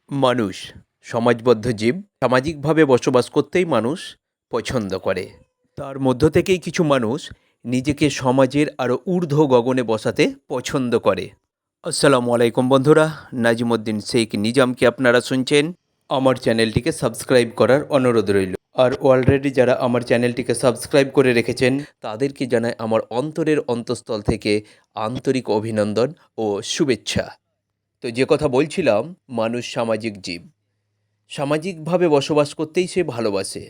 মানুষ সমাজবদ্ধ জীব। সামাজিকভাবে বসবাস করতেই মানুষ পছন্দ করে। তার মধ্য থেকেই কিছু মানুষ নিজেকে সমাজের আরও ঊর্ধ্ব গগনে বসাতে পছন্দ করে। আসসালামু আলাইকুম বন্ধুরা, নাজিমুদ্দিন শেখ নিজামকে আপনারা শুনছেন। আমার চ্যানেলটিকে সাবস্ক্রাইব করার অনুরোধ রইল। আর অলরেডি যারা আমার চ্যানেলটিকে সাবস্ক্রাইব করে রেখেছেন তাদেরকে জানাই আমার অন্তরের অন্তঃস্থল থেকে আন্তরিক অভিনন্দন ও শুভেচ্ছা। তো যে কথা বলছিলাম, মানুষ সামাজিক জীব। সামাজিকভাবে বসবাস করতেই সে ভালোবাসে।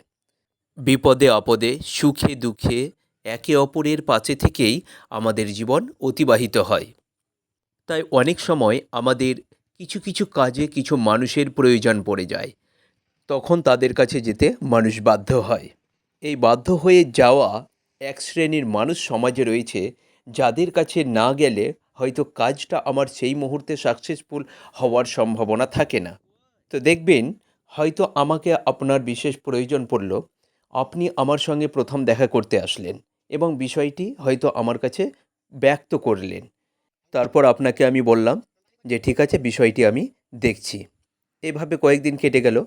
বিপদে আপদে সুখে দুঃখে একে অপরের পাশে থেকেই আমাদের জীবন অতিবাহিত হয়। তাই অনেক সময় আমাদের কিছু কিছু কাজে কিছু মানুষের প্রয়োজন পড়ে যায়, তখন তাদের কাছে যেতে মানুষ বাধ্য হয়। এই বাধ্য হয়ে যাওয়া এক শ্রেণীর মানুষ সমাজে রয়েছে, যাদের কাছে না গেলে হয়তো কাজটা আমার সেই মুহূর্তে সাকসেসফুল হওয়ার সম্ভাবনা থাকে না। তো দেখবেন, হয়তো আমাকে আপনার বিশেষ প্রয়োজন পড়ল, আপনি আমার সঙ্গে প্রথম দেখা করতে আসলেন এবং বিষয়টি হয়তো আমার কাছে ব্যক্ত করলেন। তারপর আপনাকে আমি বললাম যে ঠিক আছে, বিষয়টি আমি দেখছি। এভাবে কয়েকদিন কেটে গেল।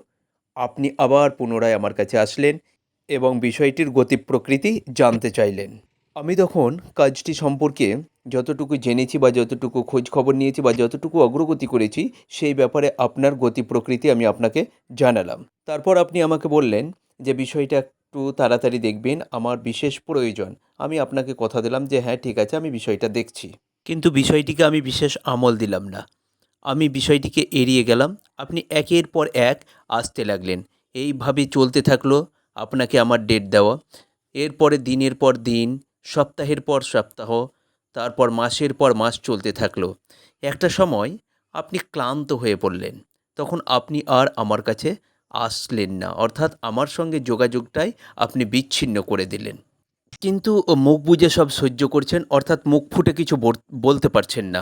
আপনি আবার পুনরায় আমার কাছে আসলেন এবং বিষয়টির গতি প্রকৃতি জানতে চাইলেন। আমি তখন কাজটি সম্পর্কে যতটুকু জেনেছি বা যতটুকু খোঁজ খবর নিয়েছি বা যতটুকু অগ্রগতি করেছি, সেই ব্যাপারে আপনার গতি প্রকৃতি আমি আপনাকে জানালাম। তারপর আপনি আমাকে বললেন যে বিষয়টা একটু তাড়াতাড়ি দেখবেন, আমার বিশেষ প্রয়োজন। আমি আপনাকে কথা দিলাম যে হ্যাঁ ঠিক আছে, আমি বিষয়টা দেখছি। কিন্তু বিষয়টিকে আমি বিশেষ আমল দিলাম না, আমি বিষয়টিকে এড়িয়ে গেলাম। আপনি একের পর এক আসতে লাগলেন। এইভাবে চলতে থাকলো আপনাকে আমার ডেট দেওয়া। এরপরে দিনের পর দিন, সপ্তাহের পর সপ্তাহ, তারপর মাসের পর মাস চলতে থাকলো। একটা সময় আপনি ক্লান্ত হয়ে পড়লেন। তখন আপনি আর আমার কাছে আসলেন না, অর্থাৎ আমার সঙ্গে যোগাযোগটাই আপনি বিচ্ছিন্ন করে দিলেন। কিন্তু মুখ বুজে সব সহ্য করছেন, অর্থাৎ মুখ ফুটে কিছু বলতে পারছেন না।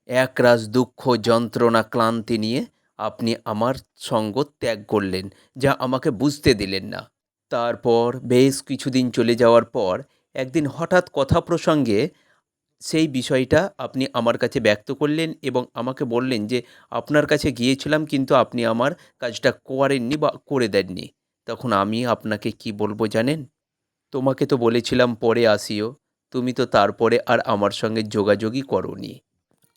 একরাশ দুঃখ যন্ত্রণা ক্লান্তি নিয়ে আপনি আমার সঙ্গ ত্যাগ করলেন, যা আমাকে বুঝতে দিলেন না। তারপর বেশ কিছুদিন চলে যাওয়ার পর একদিন হঠাৎ কথা প্রসঙ্গে সেই বিষয়টা আপনি আমার কাছে ব্যক্ত করলেন এবং আমাকে বললেন যে আপনার কাছে গিয়েছিলাম, কিন্তু আপনি আমার কাজটা করেননি বা করে দেননি। তখন আমি আপনাকে কি বলবো জানেন? তোমাকে তো বলেছিলাম পরে আসিও, তুমি তো তারপরে আর আমার সঙ্গে যোগাযোগই করোনি।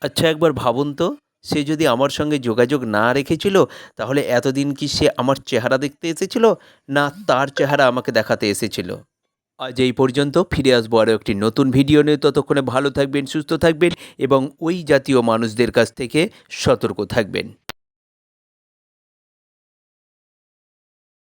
আচ্ছা, একবার ভাবুন তো, সে যদি আমার সঙ্গে যোগাযোগ না রেখেছিল, তাহলে এতদিন কি সে আমার চেহারা দেখতে এসেছিল, না তার চেহারা আমাকে দেখাতে এসেছিল? আজ এই পর্যন্ত। ফিরে আসবো আরও একটি নতুন ভিডিও নিয়ে। ততক্ষণে ভালো থাকবেন, সুস্থ থাকবেন এবং ওই জাতীয় মানুষদের কাছ থেকে সতর্ক থাকবেন।